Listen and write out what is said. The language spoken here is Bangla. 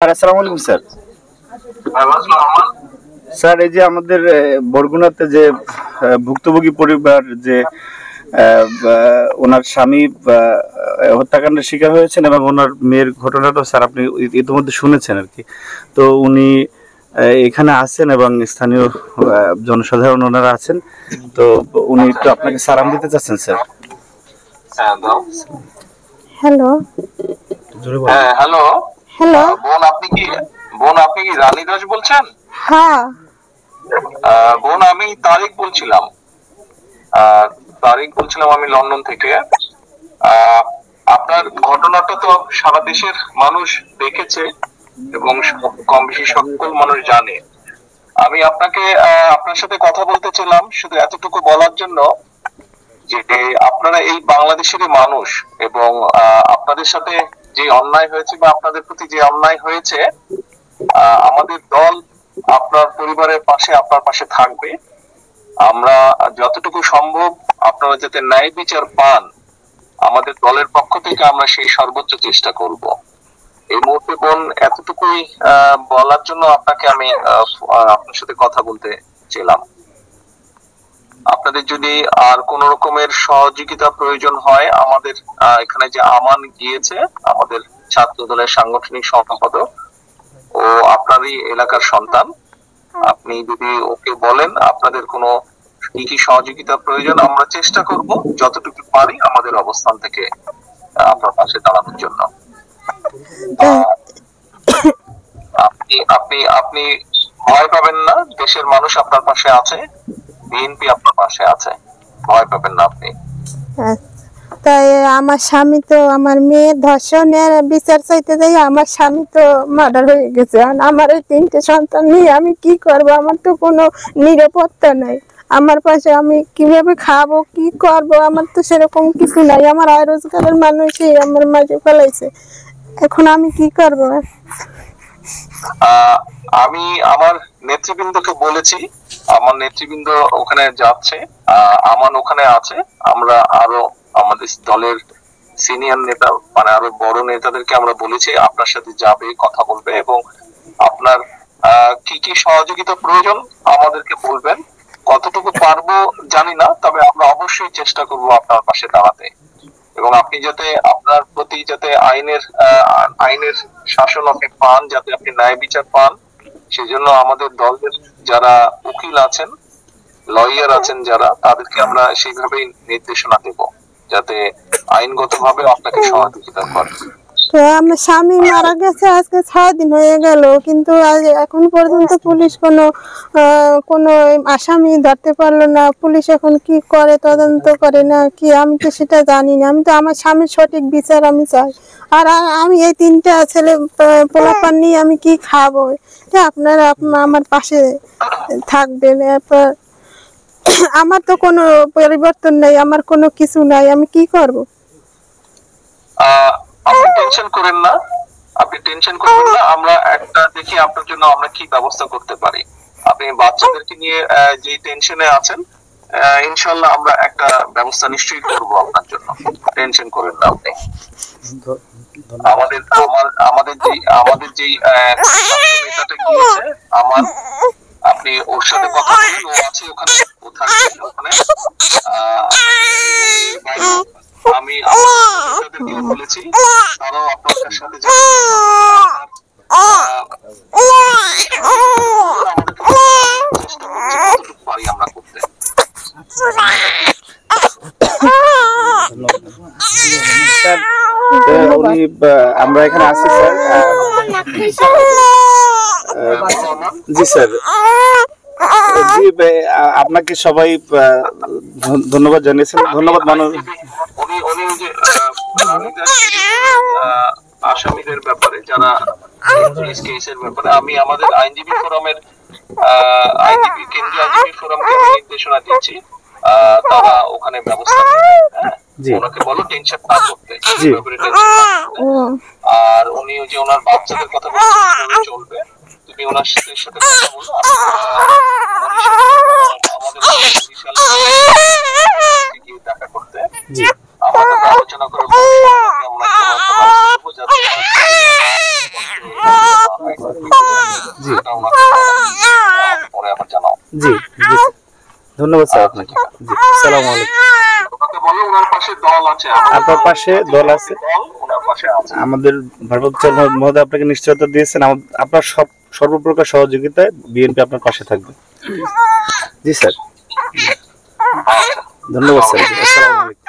আসসালামু আলাইকুম স্যার। স্যার এই যে আমাদের বরগুনাতে যে ভুক্তভোগী পরিবার যে ওনার স্বামী হত্যাকাণ্ডের শিকার হয়েছেন এবং ওনার মেয়ের ঘটনাটা স্যার আপনি ইতিমধ্যে শুনেছেন আর কি। তো উনি এখানে আছেন এবং স্থানীয় জনসাধারণ ওনারা আছেন, তো উনি একটু আপনাকে সালাম দিতে চাচ্ছেন স্যার। হ্যালো হ্যালো হ্যালো বোন আপনি কি রানী দাস বলছেন? হ্যাঁ বোন আমি তারিক বলছিলাম আমি লন্ডন থেকে। আপনার ঘটনাটা তো সারা দেশের মানুষ দেখেছে এবং কম বেশি সকল মানুষ জানে। আমি আপনার সাথে কথা বলতে চাইলাম শুধু এতটুকু বলার জন্য যে আপনারা এই বাংলাদেশেরই মানুষ এবং আপনাদের সাথে যে অন্যায় হয়েছে বা আপনাদের প্রতি যে অন্যায় হয়েছে, আমাদের দল আপনার পরিবারের পাশে আপনার পাশে থাকবে। আমরা যতটুকু সম্ভব আপনারা যাতে ন্যায় বিচার পান, আমাদের দলের পক্ষ থেকে আমরা সেই সর্বোচ্চ চেষ্টা করব। এই মুহূর্তে বোন এতটুকুই বলার জন্য আপনাকে আমি আপনার সাথে কথা বলতে চাইলাম। আপনাদের যদি আর কোন রকমের সহযোগিতা প্রয়োজন হয়, আমাদের এখানে যে আমান গিয়েছে, আমাদের ছাত্র দলের সাংগঠনিক সম্পাদক, ও আপনারই এলাকার সন্তান। আপনি যদি ওকে বলেন আপনাদের কোনো কি কি সহযোগিতা প্রয়োজন, আমরা চেষ্টা করব যতটুকু পারি আমাদের অবস্থান থেকে আপনার পাশে দাঁড়ানোর জন্য। আপনি আপনি আপনি ভয় পাবেন না, দেশের মানুষ আপনার পাশে আছে, বিএনপি আপনার পাশে আছে, ভয় পাবেন না আপনি। তাই আমার স্বামী তো আমার মেয়ের ধর্ষণের বিচার চাইতে যাই আমার স্বামী তো মার্ডার হয়ে গেছে। আমার এই 3টে সন্তান নিয়ে আমি কি করব? আমার তো কোনো নিরাপত্তা নাই। আমার পাশে আমি কিভাবে খাবো, কি করব? আমার তো সেরকম কিছু নাই। আমার আয় রোজগারের মানুষই আমার মাঝে ফেলাইছে। এখন আমি কি করব? আমি আমার নেতৃবৃন্দকে বলেছি, আমার নেতৃবৃন্দ ওখানে যাচ্ছে, আমান ওখানে আছে। আমরা আরো আমাদের দলের সিনিয়র নেতা মানে আরো বড় নেতাদেরকে আমরা বলেছি আপনার সাথে যাবে, কথা বলবে এবং আপনার কি কি সহযোগিতা প্রয়োজন আমাদেরকে বলবেন। কতটুকু পারবো জানি না, তবে আমরা অবশ্যই চেষ্টা করব আপনার পাশে দাঁড়াতে এবং আপনি যাতে আপনার প্রতি যাতে আইনের শাসন আপনি পান, যাতে আপনি ন্যায় বিচার পান, সেজন্য আমাদের দলের যারা উকিল আছেন, লয়ার আছেন যারা, তাদেরকে আমরা সেইভাবেই নির্দেশনা দেব যাতে আইনগতভাবে আপনাকে সহযোগিতা করে। তো আমার স্বামী মারা গেছে আজকে 6 দিন হয়ে গেল, কিন্তু এখন পর্যন্ত পুলিশ কোনো আসামি ধরতে পারলো না। পুলিশ এখন কি করে, তদন্ত করে না কি, আমি তো সেটা জানি না। আমি তো আমার স্বামীর সঠিক বিচার আমি চাই। আর আমি এই 3টা ছেলে পোলাপান নিয়ে আমি কি খাবো? আপনারা আমার পাশে থাকবেন। এরপর আমার তো কোনো পরিবর্তন নাই, আমার কোনো কিছু নাই, আমি কি করব? আপনি টেনশন করেন না, আমরা একটা দেখি আপনার জন্য আমরা কি ব্যবস্থা করতে পারি। আপনি বাচ্চাদেরকে নিয়ে যে টেনশনে আছেন, ইনশাআল্লাহ আমরা একটা ব্যবস্থা নিশ্চয়ই করব আপনার জন্য, টেনশন করেন না আপনি। আমাদের যে নেতাটা গিয়েছে আমার, আপনি ওর সাথে কথা বলুন, ও আছে ওখানে, ও থাকবে ওখানে। আমি আপনাদেরকে বলেছি তারাও আপনার সাথে পারি আমরা করতে। আমরা এখানে আছি স্যার। জি স্যার, জি আপনাকে সবাই ধন্যবাদ জানিয়েছেন। ধন্যবাদ মানুষ আসামিদের ব্যাপারে যারা কেসের ব্যাপারে আমি আমাদের আইনজীবী ফোরামের কেন্দ্রীয় আইনজীবী ফোরামকে নির্দেশনা দিচ্ছি, তারা ওখানে ব্যবস্থা নেবে। ওনাকে বলো টেনশন না করতে, আর উনি যে ওনার বাচ্চাদের কথা বলছেন চলবে, তুমি ওনার সাথে কথা বলো। আমাদের দেখা করতে আমাদের আলোচনা করে আমরা জি সেটা ওনাকে পরে আবার জানাও। জি জি স্যার। ধন্যবাদ স্যার আপনাকে। জি, আসসালামু আলাইকুম। ওনাকে বলো ওনার পাশে দল আছে, আপনার পাশে দল আছে, দল ওনার পাশে আছে। আমাদের ভারপ্রাপ্ত চেয়ারম্যান মহোদয় আপনাকে নিশ্চয়তা দিয়েছেন, আপনার সর্বপ্রকার সহযোগিতায় বিএনপি আপনার পাশে থাকবে। জি স্যার, ধন্যবাদ স্যার। আসসালামু আলাইকুম।